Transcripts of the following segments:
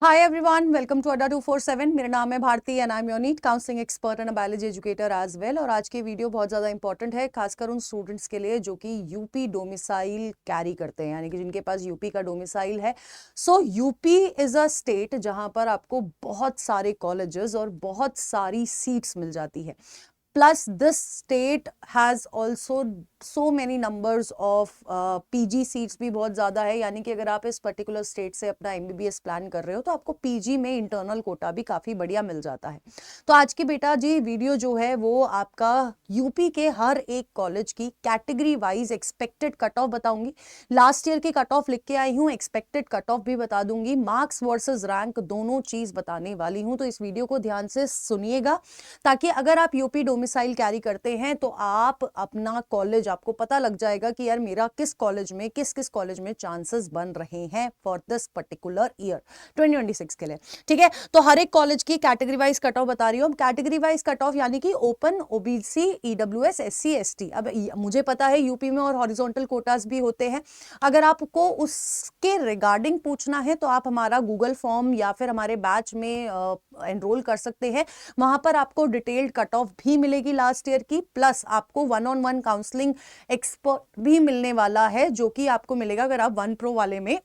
Hi everyone, welcome to अड्डा 247। मेरा नाम है Bharti and I am your NEET counselling expert and biology educator as well. और आज की वीडियो बहुत ज़्यादा इंपॉर्टेंट है, खासकर उन स्टूडेंट्स के लिए जो कि यूपी डोमिसाइल कैरी करते हैं, यानी कि जिनके पास यूपी का डोमिसाइल है। सो यूपी इज़ अ स्टेट जहां पर आपको बहुत सारे कॉलेजेस और बहुत सारी सीट्स मिल जाती है। Plus, this state has also so many numbers of PG seats भी बहुत ज़्यादा है, यानी कि अगर आप इस पर्टिकुलर स्टेट से अपना MBBS प्लान कर रहे हो तो आपको PG में इंटरनल कोटा भी काफ़ी बढ़िया मिल जाता है। तो आज की बेटा जी वीडियो जो है वो आपका यूपी के हर एक कॉलेज की category wise expected cut off बताऊंगी। लास्ट ईयर की कट ऑफ लिख के आई हूँ, एक्सपेक्टेड कट ऑफ भी बता दूंगी, मार्क्स वर्सेस रैंक दोनों चीज़ बताने वाली हूँ। तो इस वीडियो को ध्यान से सुनिएगा ताकि अगर आप यूपी डोमिसाइल कैरी करते हैं तो आप अपना कॉलेज, आपको पता लग जाएगा कि यार मेरा किस कॉलेज में किस किस कॉलेज में चांसेस बन रहे हैं फॉर दिस पर्टिकुलर ईयर 2026 के लिए। ठीक है, तो हर एक कॉलेज की कैटेगरी वाइज कट ऑफ बता रही हूँ। कैटेगरी वाइज कट ऑफ यानी कि open, OBC, EWS, SC, ST. अब मुझे पता है यूपी में और हॉरिजॉन्टल कोटास भी होते हैं। अगर आपको उसके रिगार्डिंग पूछना है तो आप हमारा गूगल फॉर्म या फिर हमारे बैच में एनरोल कर सकते हैं। वहां पर आपको डिटेल्ड कट ऑफ भी मिलेगी लास्ट ईयर की, प्लस आपको 1-on-1 काउंसलिंग एक्सपर्ट भी मिलने वाला है जो कि आपको मिलेगा अगर आप 1 Pro वाले में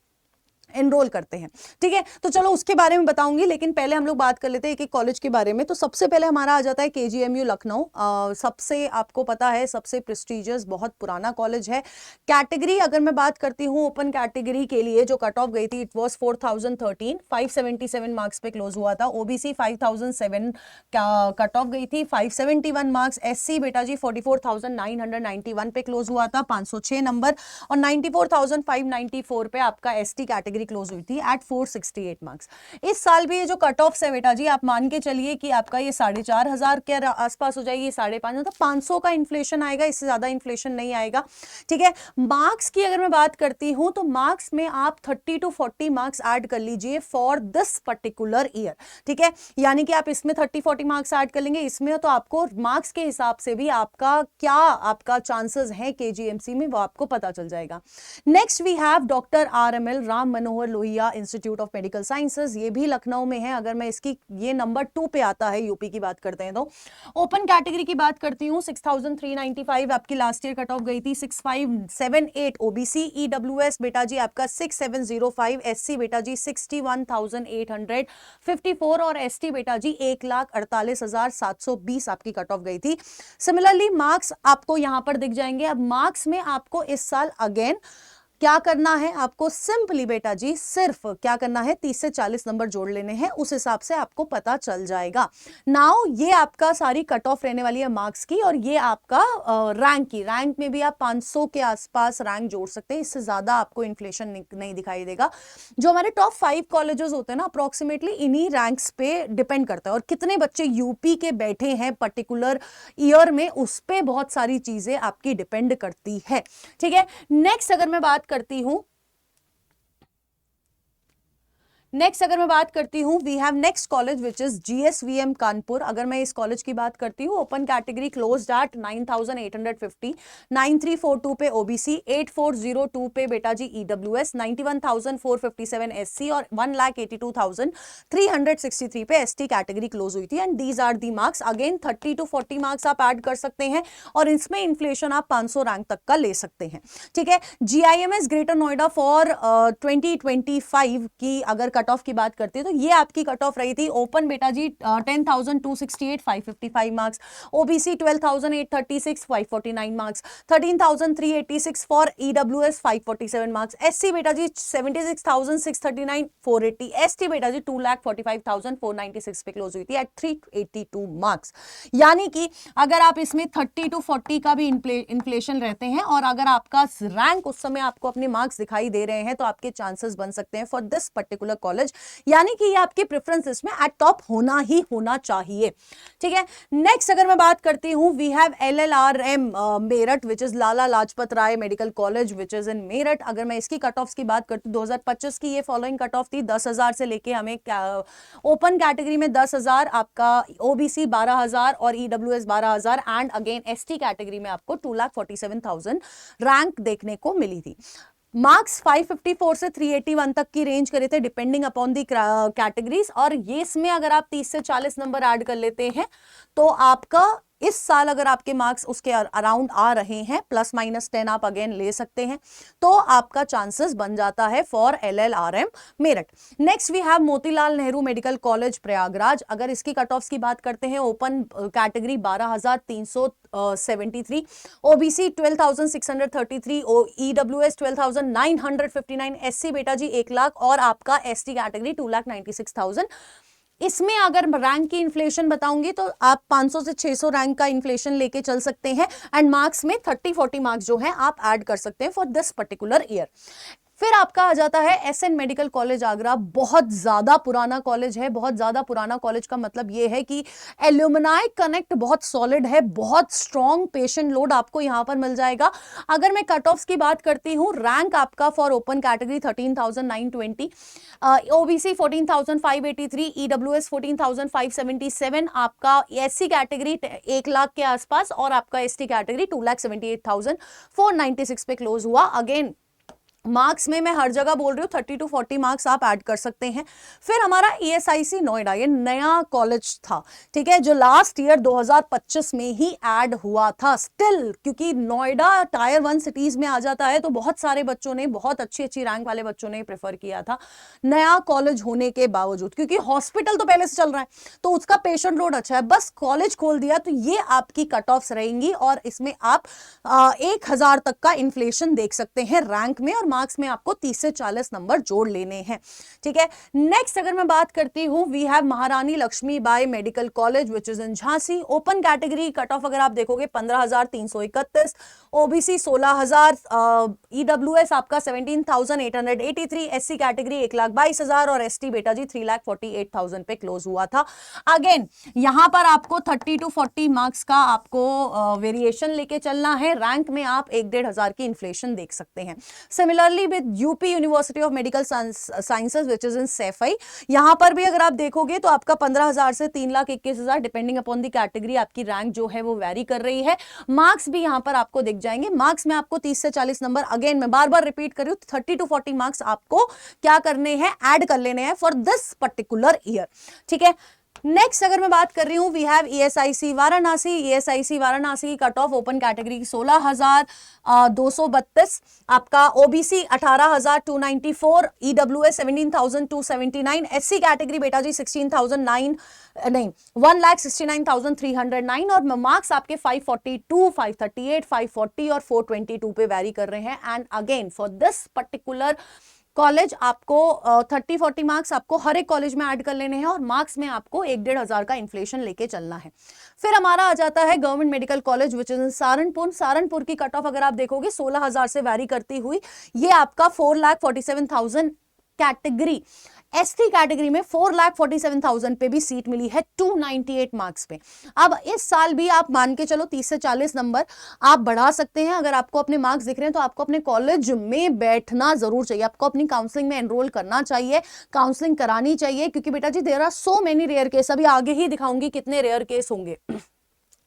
एनरोल करते हैं। ठीक है, तो चलो उसके बारे में बताऊंगी, लेकिन पहले हम लोग बात कर लेते हैं एक एक कॉलेज के बारे में। तो सबसे पहले हमारा आ जाता है केजीएमयू लखनऊ। सबसे आपको पता है सबसे प्रेस्टिजियस, बहुत पुराना कॉलेज है। कैटेगरी अगर मैं बात करती हूँ, ओपन कैटेगरी के लिए जो कट ऑफ गई थी इट वॉज 4013, 577 मार्क्स पे क्लोज हुआ था। ओबीसी 5007 का कट ऑफ गई थी, 571 मार्क्स। एससी बेटा जी 44,991 पे क्लोज हुआ था, 506 नंबर। और 94,594 पे आपका एसटी कैटेगरी क्लोज हुई थी एट 468 मार्क्स। इस साल भी ये जो कट ऑफ है बेटा जी, आप मान के चलिए कि आपका ये 4,500 के आसपास हो जाएगी, 5,500, तो 500 का इन्फ्लेशन आएगा, इससे ज्यादा इन्फ्लेशन नहीं आएगा। ठीक है, मार्क्स की अगर मैं बात करती हूं तो मार्क्स में आप 30 to 40 मार्क्स ऐड कर लीजिए फॉर दिस पर्टिकुलर ईयर। ठीक है, यानी कि आप इसमें 30-40 मार्क्स ऐड कर लेंगे इसमें, तो आपको मार्क्स के हिसाब से भी आपका क्या आपका चांसेस है केजीएमसी में वो आपको पता चल जाएगा। Next we have doctor RML, Ram Manohar Lohia institute of medical sciences. ये भी लखनऊ में है। अगर मैं इसकी, ये नंबर 2 पे आता है यूपी की बात करते हैं तो। ओपन कैटेगरी की बात करती हूँ, 6,395 आपकी लास्ट ईयर कट ऑफ गई थी। 6,578 ओबीसी, ईडब्ल्यूएस बेटा जी आपका 6,705, एससी बेटा जी 61,854 और एसटी बेटा जी 1,48,720 आपकी कट ऑफ गई थी। सिमिलरली मार्क्स आपको यहां पर दिख जाएंगे। अब मार्क्स में आपको इस साल अगेन क्या करना है, आपको सिंपली बेटा जी सिर्फ क्या करना है, 30 से 40 नंबर जोड़ लेने हैं, उस हिसाब से आपको पता चल जाएगा। नाउ ये आपका सारी कट ऑफ रहने वाली है मार्क्स की, और ये आपका रैंक की। रैंक में भी आप 500 के आसपास रैंक जोड़ सकते हैं, इससे ज्यादा आपको इन्फ्लेशन नहीं दिखाई देगा। जो हमारे टॉप 5 कॉलेजेस होते हैं ना, अप्रोक्सीमेटली इन्हीं रैंक्स पे डिपेंड करता है, और कितने बच्चे यूपी के बैठे हैं पर्टिकुलर ईयर में, उस पर बहुत सारी चीजें आपकी डिपेंड करती है। ठीक है, नेक्स्ट अगर मैं बात करती हूं, we have next college which is GSVM Kanpur. अगर मैं इस कॉलेज की बात करती हूँ, ओपन कैटेगरी क्लोज्ड एट 9,850, 9,342 पे ओबीसी, 8,402 पे बेटा जी ईडब्ल्यूएस, 91,457 एससी और 1,82,363 पे एसटी कैटेगरी क्लोज हुई थी। And these are the marks. Again 30 to 40 marks आप ऐड कर सकते हैं, और इसमें इन्फ्लेशन आप 500 रैंक तक का ले सकते हैं। ठीक है, GIMS ग्रेटर नोएडा फॉर 2025 की अगर कट ऑफ की बात करते हैं तो ये आपकी कट ऑफ रही थी। ओपन बेटा जी 10,268, 555 marks. OBC 12,836, 549 marks. 13,386 for EWS, 547 marks. SC बेटा जी 76,639, 480। एसटी बेटा जी 2,45,496 पे क्लोज हुई थी एट 382 मार्क्स। यानी कि अगर आप इसमें 30 to 40 का भी इन्फ्लेशन रहते हैं, और अगर आपका रैंक उस समय आपको अपने मार्क्स दिखाई दे रहे हैं, तो आपके चांसेस बन सकते हैं फॉर दिस पर्टिकुलर कॉलेज, यानी कि ये आपके प्रेफरेंस लिस्ट में एट टॉप होना ही होना चाहिए। ठीक है, नेक्स्ट अगर मैं बात करती हूं, we have LLRM Meerut which is Lala Lajpat Rai medical college which is in Meerut. अगर मैं इसकी कट ऑफ की बात करती हूँ, 2025 की ये फॉलोइंग कट ऑफ थी। 10,000 से लेके हमें ओपन कैटेगरी में 10,000, आपका ओबीसी 12,000 और EWS 12,000, and again ST category में आपको 2,47,000 रैंक देखने को मिली थी। मार्क्स 554 से 381 तक की रेंज करे थे डिपेंडिंग अपॉन दी कैटेगरीज, और ये इसमें अगर आप 30 से 40 नंबर ऐड कर लेते हैं तो आपका इस साल अगर आपके मार्क्स उसके अराउंड आ रहे हैं, प्लस माइनस 10 आप अगेन ले सकते हैं, तो आपका चांसेस बन जाता है for LLRM Meerut. Next we have Motilal Nehru medical college Prayagraj. अगर इसकी कट ऑफ्स की बात करते हैं, open category 12,373, OBC 12,633, EWS 12,959, SC बेटा जी 1 लाख, और आपका ST कैटेगरी 2,96,000। इसमें अगर रैंक की इन्फ्लेशन बताऊंगी तो आप 500 से 600 रैंक का इन्फ्लेशन लेके चल सकते हैं, एंड मार्क्स में 30-40 मार्क्स जो है आप ऐड कर सकते हैं फॉर दिस पर्टिकुलर ईयर। फिर आपका आ जाता है SN मेडिकल कॉलेज आगरा। बहुत ज्यादा पुराना कॉलेज है। बहुत ज्यादा पुराना कॉलेज का मतलब यह है कि एल्यूमिनाई कनेक्ट बहुत सॉलिड है, बहुत स्ट्रॉन्ग पेशेंट लोड आपको यहां पर मिल जाएगा। अगर मैं कट ऑफ्स की बात करती हूं, रैंक आपका for open category 13,920, OBC 14,583, EWS 14,577, आपका SC कैटेगरी 1 लाख के आसपास, और आपका ST कैटेगरी 2,78,496 पे क्लोज हुआ। अगेन मार्क्स में मैं हर जगह बोल रही हूँ 30 to 40 मार्क्स आप ऐड कर सकते हैं। फिर हमारा ESIC नोएडा, ये नया कॉलेज था, ठीक है, जो लास्ट ईयर 2025 में ही ऐड हुआ था। स्टिल क्योंकि नोएडा टायर 1 सिटीज में आ जाता है, तो बहुत सारे बच्चों ने, बहुत अच्छी अच्छी रैंक वाले बच्चों ने प्रेफर किया था नया कॉलेज होने के बावजूद, क्योंकि हॉस्पिटल तो पहले से चल रहा है तो उसका पेशेंट लोड अच्छा है, बस कॉलेज खोल दिया तो ये आपकी कट ऑफ्स रहेंगी, और इसमें आप 1000 तक का इन्फ्लेशन देख सकते हैं रैंक में, और मार्क्स में आपको 30 से 40 नंबर जोड़ लेने हैं, ठीक है। नेक्स्ट अगर मैं बात करती हूं, we have Maharani Lakshmibai medical college which is in Jhansi. Open category cut off अगर आप देखोगे 15,331, ओबीसी 16,000, EWS आपका 17,883, SC कैटेगरी 1,22,000, और ST बेटा जी 3,48,000 पे क्लोज हुआ था। अगेन यहां पर आपको 30 to 40 मार्क्स का आपको वेरिएशन लेके चलना है। रैंक में आप 1,500 की इन्फ्लेशन देख सकते हैं। Similarly with UP university of medical sciences which is इन सैफई, यहां पर भी अगर आप देखोगे तो आपका 15,000 से 3,21,000 डिपेंडिंग अपॉन दी कैटेगरी आपकी रैंक जो है वो वेरी कर रही है। मार्क्स भी यहां पर आपको दिख जाएंगे। मार्क्स में आपको 30 से 40 नंबर, अगेन मैं बार बार रिपीट कर रही हूं, 30 to 40 मार्क्स आपको क्या करने हैं, ऐड कर लेने हैं फॉर दिस पर्टिकुलर ईयर, ठीक है। नेक्स्ट अगर मैं बात कर रही हूं, we have ESIC Varanasi. ESIC Varanasi की कट ऑफ ओपन कैटेगरी 16,232, आपका OBC 18,294, EWS 17,279, SC कैटेगरी बेटा जी 1,69,309, और मार्क्स आपके 542, 538, 540 और 422 पे वेरी कर रहे हैं। And again for this particular college आपको 30-40 मार्क्स आपको हर एक कॉलेज में ऐड कर लेने हैं, और मार्क्स में आपको 1,500 का इन्फ्लेशन लेके चलना है। फिर हमारा आ जाता है government medical college which is इन सहारनपुर। सहारनपुर की कट ऑफ अगर आप देखोगे 16,000 से वैरी करती हुई, ये आपका 4,47,000 कैटेगरी, ST कैटेगरी में 4,47,000 पे भी सीट मिली है 298 मार्क्स पे। अब इस साल भी आप मान के चलो 30 से 40 नंबर आप बढ़ा सकते हैं। अगर आपको अपने मार्क्स दिख रहे हैं तो आपको अपने कॉलेज में बैठना जरूर चाहिए, आपको अपनी काउंसलिंग में एनरोल करना चाहिए, काउंसलिंग करानी चाहिए, क्योंकि बेटा जी there are so many rare case, अभी आगे ही दिखाऊंगी कितने रेयर केस होंगे,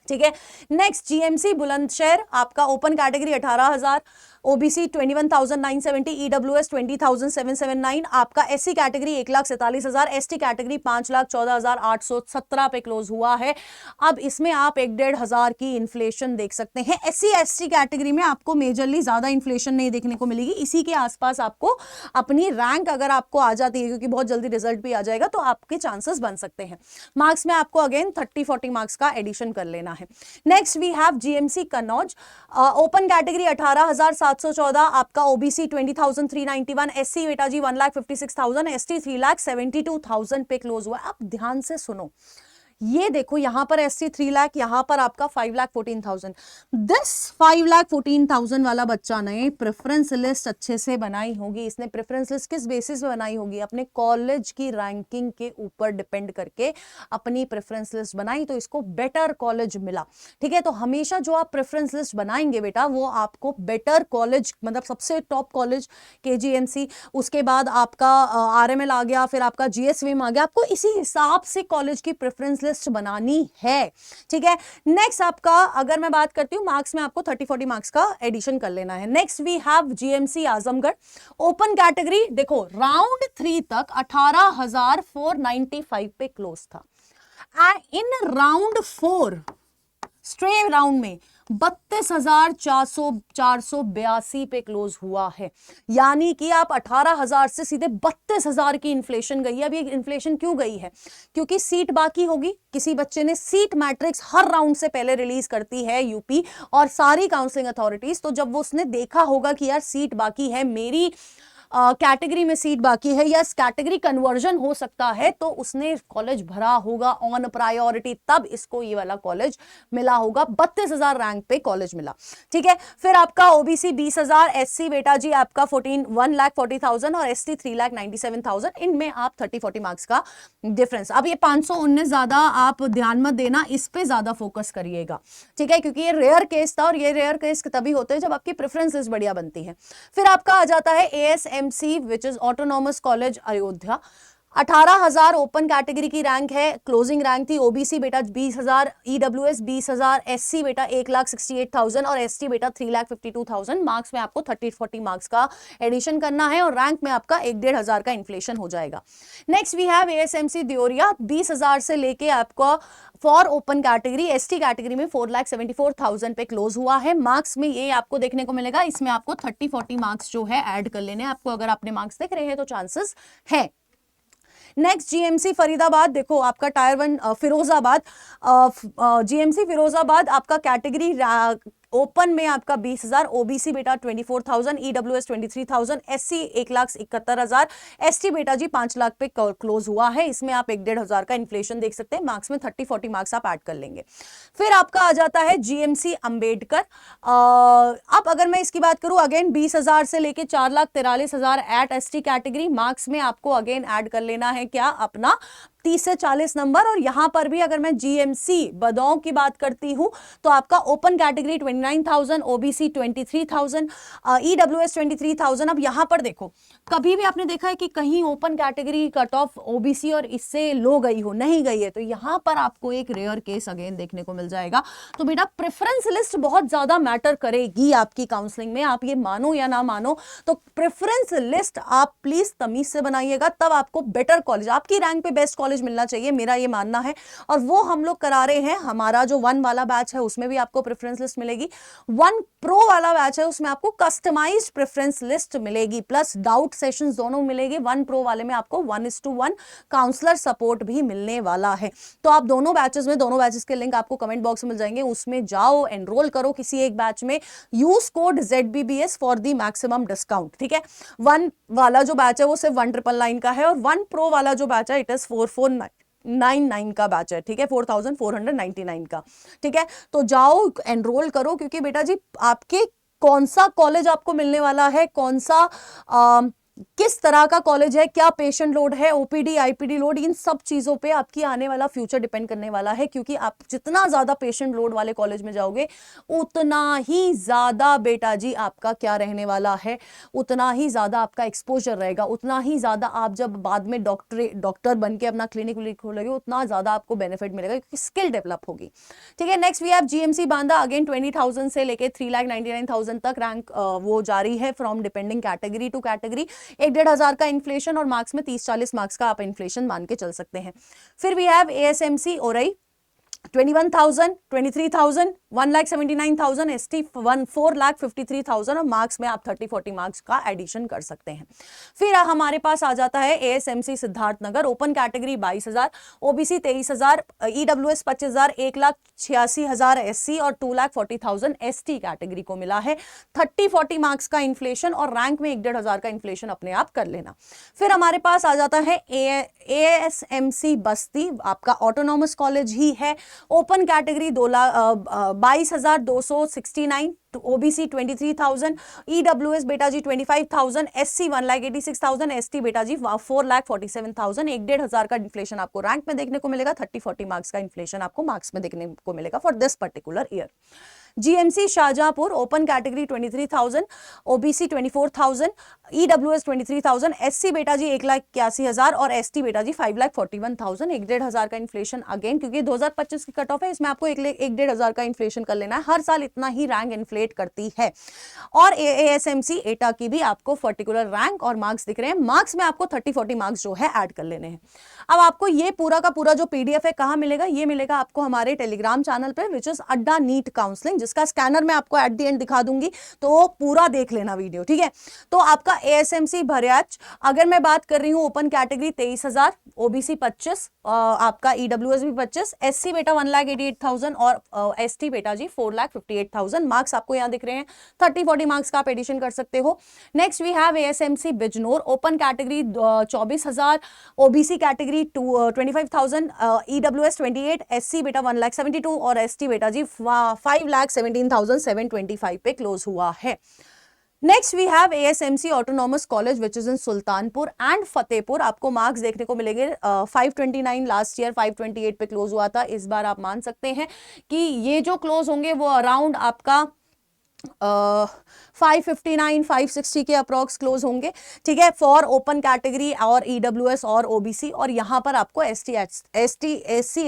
ठीक है। नेक्स्ट GMC बुलंदशहर, आपका ओपन कैटेगरी 18,000, OBC 21,970, EWS 20,779, आपका SC कैटेगरी 1,47,000, ST कैटेगरी 5,14,817 पे क्लोज हुआ है। अब इसमें आप 1,500 की इन्फ्लेशन देख सकते हैं। SC ST कैटेगरी में आपको मेजरली ज्यादा इन्फ्लेशन नहीं देखने को मिलेगी, इसी के आसपास आपको अपनी रैंक अगर आपको आ जाती है, क्योंकि बहुत जल्दी रिजल्ट भी आ जाएगा, तो आपके चांसेस बन सकते हैं। मार्क्स में आपको अगेन 30-40 मार्क्स का एडिशन कर लेना है। Next we have GMC Kannauj, open category 18,714, आपका OBC 20,391, SC बेटा जी 1,56,000, ST 3,72,000 पे क्लोज हुआ। अब ध्यान से सुनो, ये देखो यहां पर SC 3 लाख, यहां पर आपका 5,14,000। दिस 5,14,000 वाला बच्चा ने प्रेफरेंस लिस्ट अच्छे से बनाई होगी। इसने प्रेफरेंस लिस्ट किस बेसिस पे बनाई होगी, अपने कॉलेज की रैंकिंग के ऊपर डिपेंड करके अपनी प्रेफरेंस लिस्ट बनाई, तो इसको बेटर कॉलेज मिला, ठीक है। तो हमेशा जो आप प्रेफरेंस लिस्ट बनाएंगे बेटा, वो आपको बेटर कॉलेज, मतलब सबसे टॉप कॉलेज KGMC, उसके बाद आपका RML आ गया, फिर आपका GSVM आ गया, आपको इसी हिसाब से कॉलेज की प्रेफरेंस लिस्ट बनानी है, ठीक है। नेक्स्ट आपका अगर मैं बात करती हूँ मार्क्स में, आपको 30-40 मार्क्स का एडिशन कर लेना है। Next we have GMC Azamgarh open category. देखो राउंड 3 तक 18,495 पे क्लोज था। इन राउंड 4 स्ट्रे राउंड में 32,482 पे क्लोज हुआ है, यानी कि आप 18,000 से सीधे 32,000 की इन्फ्लेशन गई है। अब ये इन्फ्लेशन क्यों गई है? क्योंकि सीट बाकी होगी। किसी बच्चे ने सीट मैट्रिक्स हर राउंड से पहले रिलीज करती है यूपी और सारी काउंसलिंग अथॉरिटीज, तो जब वो उसने देखा होगा कि यार सीट बाकी है, मेरी कैटेगरी में सीट बाकी है या कैटेगरी कन्वर्जन हो सकता है, तो उसने कॉलेज भरा होगा ऑन प्रायोरिटी, तब इसको ये वाला कॉलेज मिला होगा। 32,000 रैंक पे कॉलेज मिला, ठीक है। फिर आपका ओबीसी 20,000, एससी बेटा जी आपका 1,40,000 और एसटी 3,97,000। इनमें आप 30-40 मार्क्स का डिफरेंस। अब ये 519 ज्यादा आप ध्यान मत देना, इस पे ज्यादा फोकस करिएगा, ठीक है, क्योंकि ये रेयर केस था और ये रेयर केस तभी होते हैं जब आपकी प्रेफरेंस लिस्ट बढ़िया बनती है। फिर आपका आ जाता है एएसएमसी which is autonomous college Ayodhya. 18,000 open category की रैंक है, क्लोजिंग रैंक थी। ओबीसी बेटा 20,000, ईडब्ल्यूएस 20,000, एससी बेटा 1,68,000 और एसटी बेटा 3,52,000। मार्क्स में आपको 30-40 मार्क्स का एडिशन करना है और रैंक में आपका 1,500 का इन्फ्लेशन हो जाएगा। नेक्स्ट वी हैव एएसएमसी दियोरिया 20,000 से लेके आपको for open category, ST category में 4,74,000 पे क्लोज हुआ है। मार्क्स में ये आपको देखने को मिलेगा, इसमें आपको 30-40 मार्क्स जो है ऐड कर लेने आपको, अगर अपने मार्क्स देख रहे हैं तो चांसेस है। नेक्स्ट जीएमसी फरीदाबाद, देखो आपका टायर 1 फिरोजाबाद, जीएमसी फिरोजाबाद आपका कैटेगरी ओपन में आपका 20,000, ओबीसी बेटा 24,000, ईडब्ल्यूएस 23,000, एससी 1,71,000, एसटी बेटा जी 5 लाख पे क्लोज हुआ है। इसमें आप 1,500 का इन्फ्लेशन देख सकते हैं। मार्क्स में 30-40 मार्क्स आप ऐड कर लेंगे। फिर आपका आ जाता है जीएमसी अंबेडकर। अब अगर मैं इसकी बात करूं, अगेन 20,000 से लेके 4,43,000 एट एसटी कैटेगरी। मार्क्स में आपको अगेन ऐड कर लेना है क्या, अपना 30 से 40 नंबर। और यहां पर भी अगर मैं जीएमसी बदाऊं की बात करती हूं तो आपका ओपन कैटेगरी 29,000, ओबीसी 23,000, ईडब्ल्यूएस 23,000। अब यहां पर देखो, कभी भी आपने देखा है कि कहीं open category cut of OBC और इससे लो गई हो? नहीं गई है। तो यहां पर आपको एक रेयर केस अगेन देखने को मिल जाएगा। तो बेटा प्रेफरेंस लिस्ट बहुत ज्यादा मैटर करेगी आपकी काउंसलिंग में, आप ये मानो या ना मानो। तो प्रेफरेंस लिस्ट आप प्लीज तमीज से बनाइएगा, तब आपको बेटर कॉलेज, आपकी रैंक पे बेस्ट कॉलेज मिलना चाहिए, मेरा ये मानना है। और वो हम लोग करा रहे हैं। हमारा जो 1 वाला बैच है उसमें भी आपको प्रेफरेंस लिस्ट मिलेगी। 1 प्रो वाला बैच है उसमें आपको कस्टमाइज्ड प्रेफरेंस लिस्ट मिलेगी, प्लस डाउट सेशंस दोनों मिलेंगे। 1 प्रो वाले में आपको 1:1 काउंसलर सपोर्ट भी मिलने वाला है। तो आप दोनों बैचेस के लिंक आपको कमेंट बॉक्स में मिल जाएंगे, उसमें जाओ, एनरोल करो किसी एक बैच में, use code ZBBS for the maximum discount, ठीक है। 1 वाला जो बैच है वो सिर्फ 1,999 का है और 1 प्रो वाला जो बैच है इट इज 4,499 का बैच है, ठीक है, 4,499 का, ठीक है। तो जाओ एनरोल करो, क्योंकि बेटा जी आपके कौन सा कॉलेज आपको मिलने वाला है, कौन सा किस तरह का कॉलेज है, क्या पेशेंट लोड है, ओपीडी आईपीडी लोड, इन सब चीजों पे आपकी आने वाला फ्यूचर डिपेंड करने वाला है। क्योंकि आप जितना ज्यादा पेशेंट लोड वाले कॉलेज में जाओगे उतना ही ज्यादा बेटा जी आपका क्या रहने वाला है, उतना ही ज्यादा आपका एक्सपोजर रहेगा, उतना ही ज्यादा आप जब बाद में डॉक्टर बन के अपना क्लिनिक खोलोगे उतना ज्यादा आपको बेनिफिट मिलेगा, क्योंकि स्किल डेवलप होगी, ठीक है। Next we have GMC Banda, again 20,000 से लेके 3,99,000 तक रैंक वो जारी है from depending category to category. 1,500 का इन्फ्लेशन और मार्क्स में 30-40 मार्क्स का आप इन्फ्लेशन मान के चल सकते हैं। फिर we have ASMC Orai 21,000, 23,000, 1,79,000, ST 4,53,000 और मार्क्स में आप 30-40 मार्क्स का एडिशन कर सकते हैं। फिर हमारे पास आ जाता है एएसएमसी Siddharthnagar, open category 22,000, OBC 23,000, EWS 25,000, 1,86,000 SC और 2,40,000 एसटी कैटेगरी को मिला है। 30-40 मार्क्स का इन्फ्लेशन और रैंक में 1,500 का इन्फ्लेशन अपने आप कर लेना। फिर हमारे पास आ जाता है एएसएमसी बस्ती, आपका ऑटोनॉमस कॉलेज ही है। ओपन कैटेगरी 22,269, ओबीसी 23,000, ईडब्ल्यूएस बेटा जी 25,000, एससी 1,86,000, एसटी बेटा जी 4,47,000। 1,500 का इन्फ्लेशन आपको रैंक में देखने को मिलेगा, 30-40 मार्क्स का इन्फ्लेशन आपको मार्क्स में देखने को मिलेगा for this particular year. GMC Shahjahanpur, open category 23,000, OBC 24,000, EWS 23,000, SC बेटा जी 1,81,000 और ST बेटा जी 5,41,000। 1,500 का इन्फ्लेशन अगेन, क्योंकि 2025 की कट ऑफ है, इसमें आपको 1,500 का इन्फ्लेशन कर लेना है। हर साल इतना ही रैंक इन्फ्लेट करती है। और ASMC एटा की भी आपको पर्टिकुलर रैंक और मार्क्स दिख रहे हैं। मार्क्स में आपको 30-40 मार्क्स जो है ऐड कर लेने हैं। अब आपको ये पूरा का पूरा जो PDF है कहां मिलेगा? ये मिलेगा आपको हमारे टेलीग्राम चैनल पे, विच इज अड्डा नीट काउंसलिंग, जिसका स्कैनर मैं आपको एट द एंड दिखा दूंगी, तो पूरा देख लेना वीडियो, ठीक है। तो आपका ASMC भरियाच, अगर मैं बात कर रही हूं ओपन कैटेगरी 23,000, OBC 25, आपका EWS भी 25, SC बेटा 1,88,000 और ST बेटा जी 4,58,000। मार्क्स आपको यहां दिख रहे हैं। 30-40 मार्क्स का आप एडिशन कर सकते हो। Next we have ASMC Bijnor, open category 24,000, OBC category 25,000, EWS 28, SC बेटा 1,72,000 और ST बेटा जी 5,17,725 पे क्लोज हुआ है। Next we have ASMC autonomous college which is in Sultanpur and Fatehpur. आपको मार्क्स देखने को मिलेंगे 529, लास्ट ईयर 528 पे क्लोज हुआ था। इस बार आप मान सकते हैं कि ये जो क्लोज होंगे वो अराउंड आपका 559, 560 के अप्रॉक्स क्लोज होंगे, ठीक है, फॉर ओपन कैटेगरी और EWS और OBC। और यहां पर आपको SC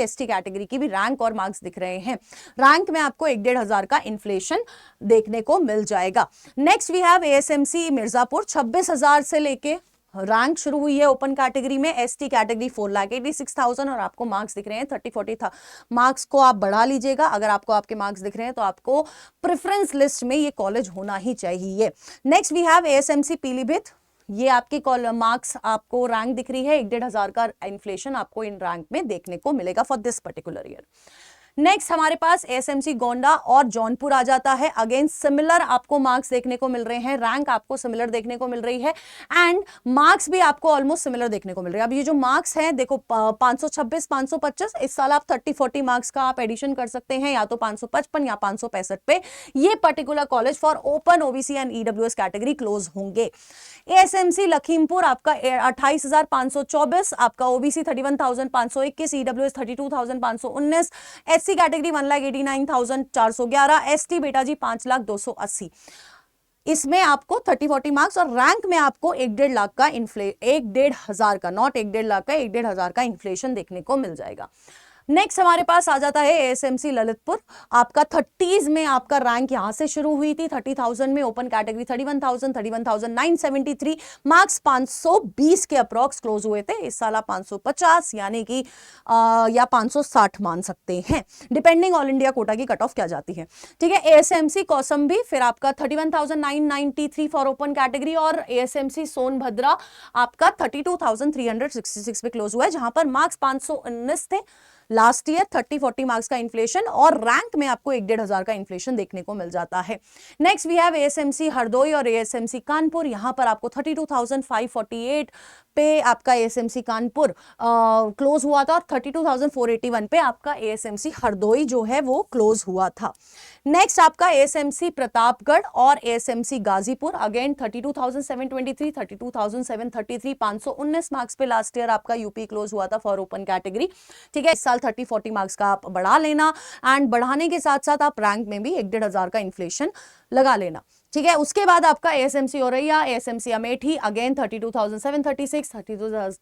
ST कैटेगरी की भी रैंक और मार्क्स दिख रहे हैं। रैंक में आपको 1,500 का इन्फ्लेशन देखने को मिल जाएगा। Next we have ASMC Mirzapur, 26,000 से लेके रैंक शुरू हुई है ओपन कैटेगरी में। ST कैटेगरी 4,86,000 और आपको मार्क्स दिख रहे हैं 30-40 था। मार्क्स को आप बढ़ा लीजिएगा। अगर आपको आपके मार्क्स दिख रहे हैं तो आपको प्रेफरेंस लिस्ट में ये कॉलेज होना ही चाहिए। Next we have ASMC Pilibhit. ये आपकी मार्क्स आपको रैंक दिख रही है, 1,500 का इन्फ्लेशन आपको इन रैंक में देखने को मिलेगा for this particular year. Next हमारे पास ASMC गोंडा और जौनपुर आ जाता है। अगेन सिमिलर आपको मार्क्स देखने को मिल रहे हैं, रैंक आपको सिमिलर देखने को मिल रही है एंड मार्क्स भी आपको ऑलमोस्ट सिमिलर देखने को मिल रहे हैं। अब ये जो मार्क्स हैं देखो 526, 525, इस साल आप 30-40 मार्क्स का आप एडिशन कर सकते हैं, या तो 555 या 565 पे ये particular college for open OBC and EWS category close होंगे। ASMC लखीमपुर आपका 28,524, आपका OBC 31,521, EWS 32,519, SC category 1,89,411, ST बेटा जी 5,02,80। इसमें आपको 30-40 मार्क्स और रैंक में आपको 1,50,000 का 1,50,000 का, नॉट 1,50,000 का, 1,50,000 का इन्फ्लेशन देखने को मिल जाएगा। नेक्स्ट हमारे पास आ जाता है ASMC ललितपुर। आपका 30s में आपका रैंक यहां से शुरू हुई थी, 30,000 में ओपन कैटेगरी 31,000, 31,973, मार्क्स 520 के अप्रॉक्स क्लोज हुए थे। इस साल आप 550 यानी कि या 560 मान सकते हैं, डिपेंडिंग ऑल इंडिया कोटा की कट ऑफ क्या जाती है, ठीक है। ASMC कौसंबी फिर आपका 31,993 फॉर ओपन कैटेगरी और ASMC सोनभद्रा आपका 32,366 पे क्लोज हुआ है, जहां पर मार्क्स 519 थे लास्ट ईयर। 30-40 मार्क्स का इन्फ्लेशन और रैंक में आपको 1,500 का इन्फ्लेशन देखने को मिल जाता है। Next we have ASMC Hardoi और ASMC कानपुर। यहां पर आपको 32,548 पे आपका ASMC कानपुर क्लोज हुआ था और 32,481 पे आपका ASMC हरदोई जो है वो क्लोज हुआ था। नेक्स्ट आपका ASMC प्रतापगढ़ और ASMC गाजीपुर, अगेन 32,723, 32,733, 519 मार्क्स पे लास्ट ईयर आपका यूपी क्लोज हुआ था फॉर ओपन कैटेगरी, ठीक है। इस साल 30-40 मार्क्स का आप बढ़ा लेना एंड बढ़ाने के साथ साथ आप रैंक में भी 1,500 का इन्फ्लेशन लगा लेना, ठीक है। उसके बाद आपका ASMC Auraiya, ASMC Amethi, again 32,736,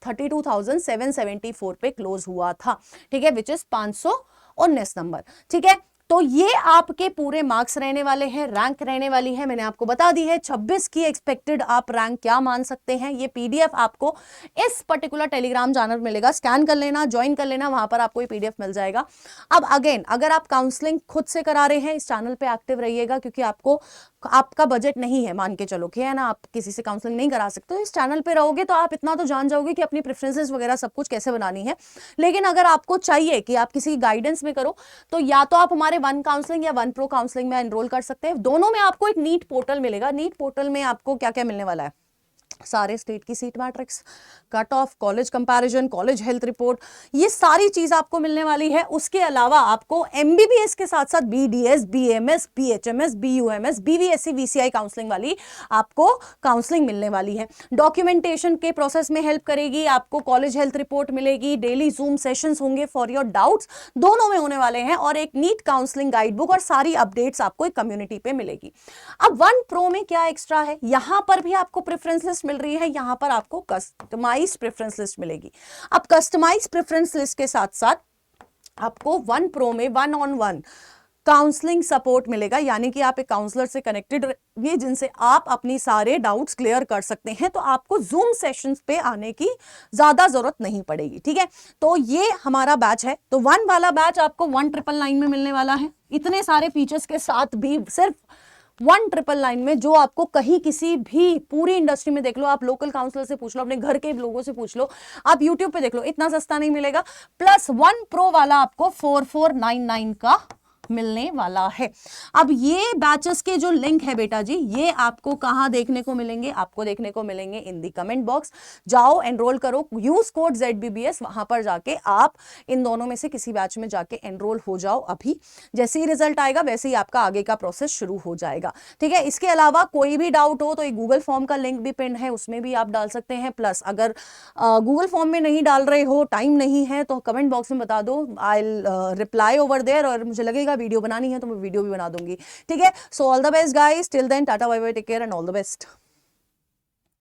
32,774 पे क्लोज हुआ था, ठीक है, विच इज 519 नंबर, ठीक है। तो ये आपके पूरे मार्क्स रहने वाले हैं, रैंक रहने वाली है, मैंने आपको बता दी है। 26 की एक्सपेक्टेड आप रैंक क्या मान सकते हैं, ये PDF आपको इस पर्टिकुलर टेलीग्राम चैनल मिलेगा, स्कैन कर लेना, ज्वाइन कर लेना, वहां पर आपको ये PDF मिल जाएगा। अब अगेन अगर आप काउंसलिंग खुद से करा रहे हैं, इस चैनल पे एक्टिव रहिएगा, क्योंकि आपको आपका बजट नहीं है, मान के चलो कि है ना, आप किसी से काउंसलिंग नहीं करा सकते, तो इस चैनल पे रहोगे तो आप इतना तो जान जाओगे कि अपनी प्रेफरेंसेस वगैरह सब कुछ कैसे बनानी है। लेकिन अगर आपको चाहिए कि आप किसी गाइडेंस में करो, तो या तो आप हमारे वन काउंसलिंग या वन प्रो काउंसलिंग में एनरोल कर सकते हैं। दोनों में आपको एक नीट पोर्टल मिलेगा। नीट पोर्टल में आपको क्या क्या मिलने वाला है, सारे स्टेट की seat matrix, cut off, college comparison, college health report, ये सारी चीज आपको मिलने वाली है। उसके अलावा आपको एमबीबीएस के साथ साथ BDS, BMS, BHMS, BUMS, BVSc, VCI counselling वाली आपको काउंसलिंग मिलने वाली है। डॉक्यूमेंटेशन के प्रोसेस में हेल्प करेगी, आपको कॉलेज हेल्थ रिपोर्ट मिलेगी, डेली जूम सेशंस होंगे फॉर योर डाउट्स, दोनों में होने वाले हैं, और एक नीट काउंसलिंग गाइड बुक और सारी अपडेट्स आपको एक कम्युनिटी पे मिलेगी। अब 1 प्रो में क्या एक्स्ट्रा है, यहां पर भी आपको प्रेफरेंस लिस्ट मिल रही है, यहां पर आपको कस्टमाइज्ड प्रेफरेंस लिस्ट मिलेगी। अब कस्टमाइज्ड प्रेफरेंस लिस्ट के साथ साथ आपको 1 प्रो में 1-on-1 काउंसलिंग सपोर्ट मिलेगा, यानी कि आप एक काउंसलर से कनेक्टेड रहिए जिनसे आप अपनी सारे डाउट्स क्लियर कर सकते हैं। तो आपको जूम सेशंस पे आने की ज्यादा जरूरत नहीं पड़ेगी, ठीक है। तो ये हमारा बैच है। तो 1 वाला बैच आपको 1999 में मिलने वाला है, इतने सारे फीचर्स के साथ भी, सिर्फ 1999 में, जो आपको कहीं किसी भी पूरी इंडस्ट्री में देख लो, आप लोकल काउंसलर से पूछ लो, अपने घर के लोगों से पूछ लो, आप यूट्यूब पे देख लो, इतना सस्ता नहीं मिलेगा। प्लस 1 प्रो वाला आपको 4499 का मिलने वाला है। अब ये बैचेस के जो लिंक है बेटा जी, ये आपको कहां देखने को मिलेंगे, आपको देखने को मिलेंगे इन दी कमेंट बॉक्स। जाओ एनरोल करो, यूज कोड ZBBS, वहां पर जाके आप इन दोनों में से किसी बैच में जाके एनरोल हो जाओ। अभी जैसे ही रिजल्ट आएगा वैसे ही आपका आगे का प्रोसेस शुरू हो जाएगा, ठीक है। इसके अलावा कोई भी डाउट हो तो एक गूगल फॉर्म का लिंक भी पिन है, उसमें भी आप डाल सकते हैं। प्लस अगर गूगल फॉर्म में नहीं डाल रहे हो, टाइम नहीं है, तो कमेंट बॉक्स में बता दो, I will reply over there, और मुझे लगेगा वीडियो बनानी है तो मैं वीडियो भी बना दूंगी, ठीक है। So all the best guys, till then tata bye bye, take care and all the best.